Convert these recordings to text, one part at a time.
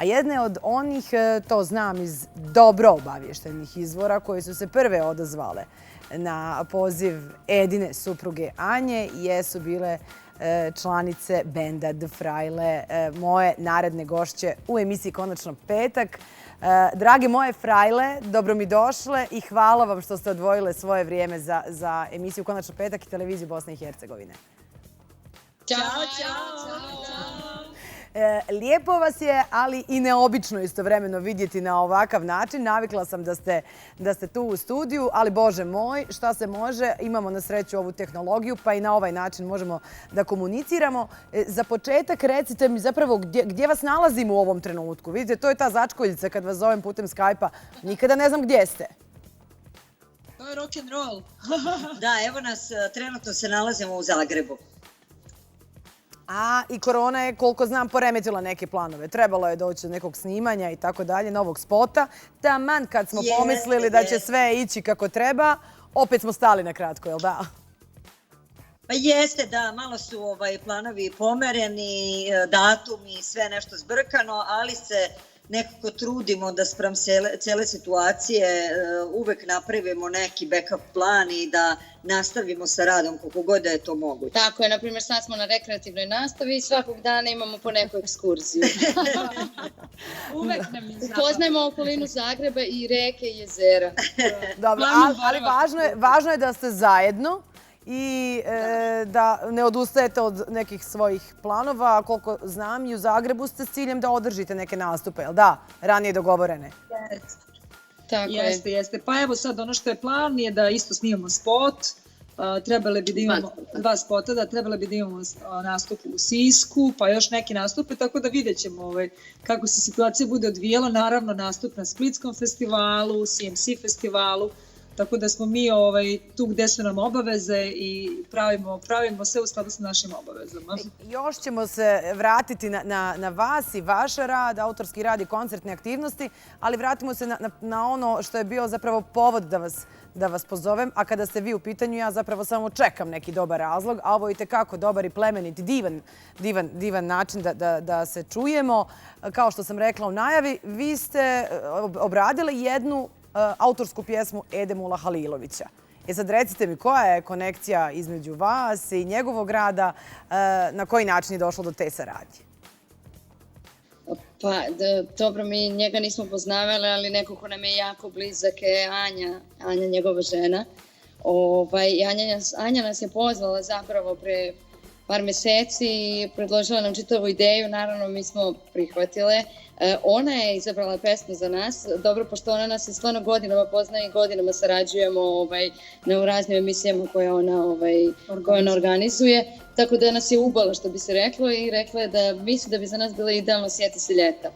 A jedne od onih, to znam iz dobro obavještenih izvora, koje su se prve odazvale na poziv Edine supruge Anje, jesu bile članice benda The Frajle, moje naredne gošće u emisiji Konačno petak. Drage moje Frajle, dobro mi došle i hvala vam što ste odvojile svoje vrijeme za emisiju Konačno petak i televiziju Bosne i Hercegovine. Ćao, čao. Lijepo vas je, ali i neobično istovremeno vidjeti na ovakav način. Navikla sam da ste tu u studiju, ali Bože moj, šta se može, imamo na sreću ovu tehnologiju, pa i na ovaj način možemo da komuniciramo. Za početak recite mi zapravo gdje vas nalazimo u ovom trenutku. Vidite, to je ta začkoljica kad vas zovem putem Skype-a. Nikada ne znam gdje ste. To je rock and roll. Da, evo nas, trenutno se nalazimo u Zagrebu. I korona je, koliko znam, poremetila neke planove. Trebalo je doći do nekog snimanja i tako dalje, novog spota. Taman kad smo pomislili da će sve ići kako treba, opet smo stali na kratko, jel da? Pa jeste, da, malo su planovi pomereni, datumi, sve nešto zbrkano, ali se nekako trudimo da sprem cele situacije uvek napravimo neki backup plan i da nastavimo sa radom koliko god da je to moguće. Tako je, na primjer, sad smo na rekreativnoj nastavi i svakog dana imamo po neku ekskurziju. Uvek nam je zabavno. Upoznajemo okolinu Zagreba i reke i jezera. Dobro, ali važno je da ste zajedno i da ne odustajete od nekih svojih planova. Koliko znam, i u Zagrebu ste s ciljem da održite neke nastupe, jel da? Ranije dogovorene. Jeste. Pa evo sad ono što je plan je da isto snimamo spot. Trebali bi da imamo dva spota, da trebali bi da imamo nastup u Sisku, pa još neki nastupe, tako da vidjet ćemo kako se situacija bude odvijela. Naravno nastup na Splitskom festivalu, CMC festivalu, tako da smo mi tu gdje su nam obaveze i pravimo sve u skladu sa našim obavezama. Još ćemo se vratiti na vas i vaš rad, autorski rad i koncertne aktivnosti, ali vratimo se na ono što je bio zapravo povod da vas pozovem, a kada ste vi u pitanju, ja zapravo samo čekam neki dobar razlog, a ovo je itekako dobar i plemenit, divan način da se čujemo. Kao što sam rekla u najavi, vi ste obradili jednu autorsku pjesmu Edemula Halilovića. Sad recite mi koja je konekcija između vas i njegovog rada, na koji način je došlo do te saradnje? Pa dobro, mi njega nismo poznavali, ali neko ko nam je jako blizak je Anja, njegova žena. Anja nas je pozvala zapravo pre par mjeseci i predložila nam čitavu ideju, naravno mi smo prihvatile. Ona je izabrala pesmu za nas, dobro, pošto ona nas je stvarno godinama poznaje i godinama sarađujemo u raznim emisijama koje ona organizuje, tako da nas je ubala, što bi se reklo, i rekla je da misli da bi za nas bilo idealno Sjeti se ljeta.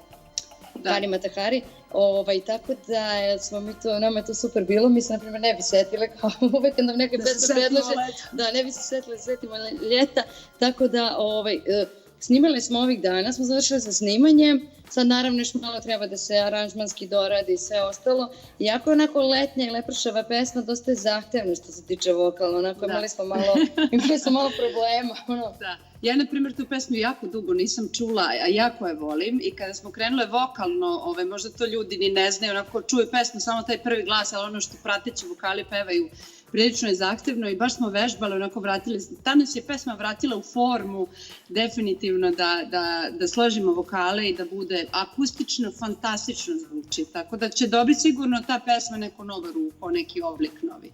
Hari Matahari. Tako da smo nama je to super bilo, mi se na primjer ne bi setile, kao uvek kad nam neke pesme predlože, da ne bi se setile, setimo ljeta, tako da snimali smo ovih dana, smo završili sa snimanjem, sad naravno još malo treba da se aranžmanski doradi i sve ostalo. Iako je onako letnja i lepršava pesma, dosta je zahtevna što se tiče vokala, onako imali smo malo problema. Da. Ja, na primjer, tu pesmu jako dugo nisam čula, a jako je volim i kada smo krenule vokalno, možda to ljudi ni ne znaju, onako čuju pesmu, samo taj prvi glas, ali ono što prateći vokali pevaju prilično je zahtevno i baš smo vežbali, onako vratili. Ta nas je pesma vratila u formu, definitivno da složimo vokale i da bude akustično, fantastično zvuči. Tako da će dobiti sigurno ta pesma neku novu ruku, neki oblik novi.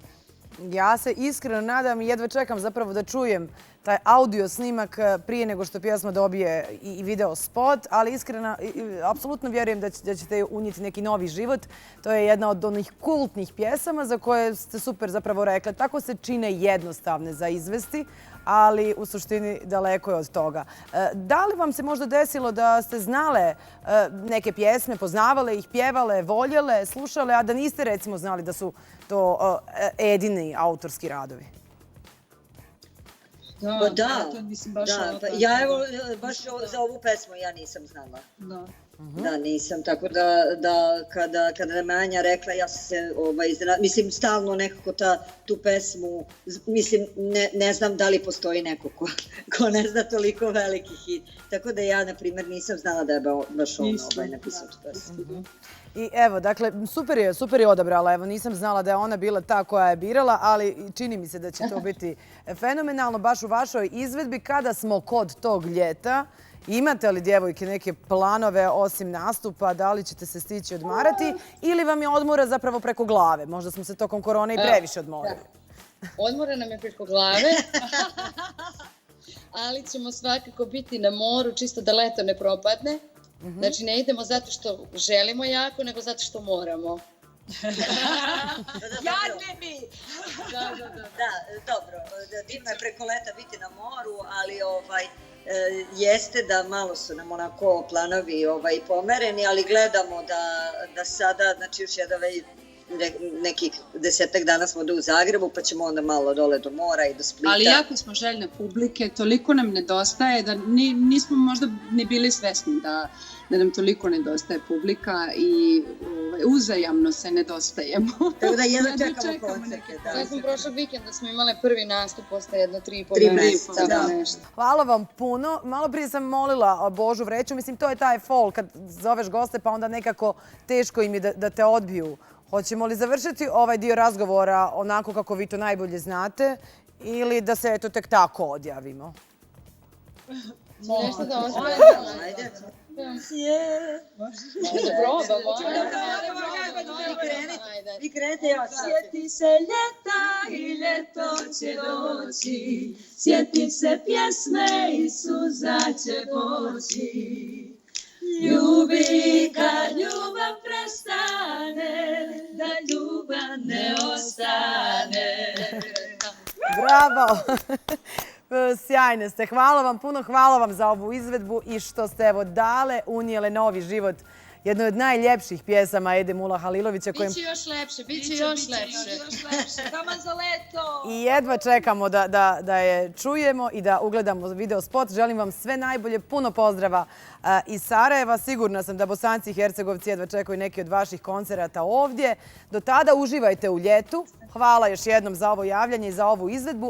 Ja se iskreno nadam i jedva čekam zapravo da čujem taj audio snimak prije nego što pjesma dobije i video spot, ali iskreno, apsolutno vjerujem da ćete unijeti neki novi život. To je jedna od onih kultnih pjesama za koje ste super zapravo rekla. Tako se čine jednostavne za izvesti, ali u suštini daleko je od toga. Da li vam se možda desilo da ste znale neke pjesme, poznavale ih, pjevale, voljele, slušale, a da niste recimo znali da su to Edini autorski radovi? Da, ja evo baš za ovu pesmu ja nisam znala. Da, nisam, tako da kada je Manja rekla, ja sam se mislim, stalno nekako tu pesmu, mislim, ne znam da li postoji neko ko ne zna toliko veliki hit, tako da ja, na primjer, nisam znala da je baš on napisao tu pesmu. I evo, dakle, super je odabrala. Evo, nisam znala da je ona bila ta koja je birala, ali čini mi se da će to biti fenomenalno baš u vašoj izvedbi. Kada smo kod tog ljeta, imate li, djevojke, neke planove osim nastupa? Da li ćete se stići odmarati ili vam je odmora zapravo preko glave? Možda smo se tokom korone i previše odmorili. Odmora nam je preko glave, ali ćemo svakako biti na moru, čisto da leto ne propadne. Znači, ne idemo zato što želimo jako, nego zato što moramo. Jadne mi! Da, dobro. Divno je preko leta biti na moru, ali jeste da malo su nam onako planovi pomereni, ali gledamo da sada, znači još nekih 10 dana smo u Zagrebu, pa ćemo onda malo dole do mora i do Splita. Ali jako smo željne publike, toliko nam nedostaje da nismo možda ni bili svesni da nam toliko nedostaje publika i uzajamno se nedostajemo. Tako da jedno čekamo koncerte. Sad smo prošlog vikenda smo imali prvi nastup posle jedno 3,5 mjeseca. Hvala vam puno. Malo prije sam molila Božu Vreću, mislim to je taj fol kad zoveš goste pa onda nekako teško im je da te odbiju. Hoćemo li završiti ovaj dio razgovora onako kako vi to najbolje znate ili da se tek tako odjavimo? Nešto da ostavimo. Ajde. Da probamo. Vi krenete, ja sad. Sjeti se ljeta i ljeto će doći, sjeti se pjesme i suza će poći. Ljubi kad ljubav prestane, da ljubav ne ostane. Bravo! Sjajne ste. Hvala vam puno, hvala vam za ovu izvedbu i što ste evo dale, unijele novi život jednoj od najljepših pjesama Ede Mula Halilovića. Biće još lepše, biće još lepše. Taman za leto! I jedva čekamo da je čujemo i da ugledamo video spot. Želim vam sve najbolje, puno pozdrava iz Sarajeva. Sigurna sam da Bosanci i Hercegovci jedva čekaju neki od vaših koncerata ovdje. Do tada uživajte u ljetu. Hvala još jednom za ovo javljanje i za ovu izvedbu.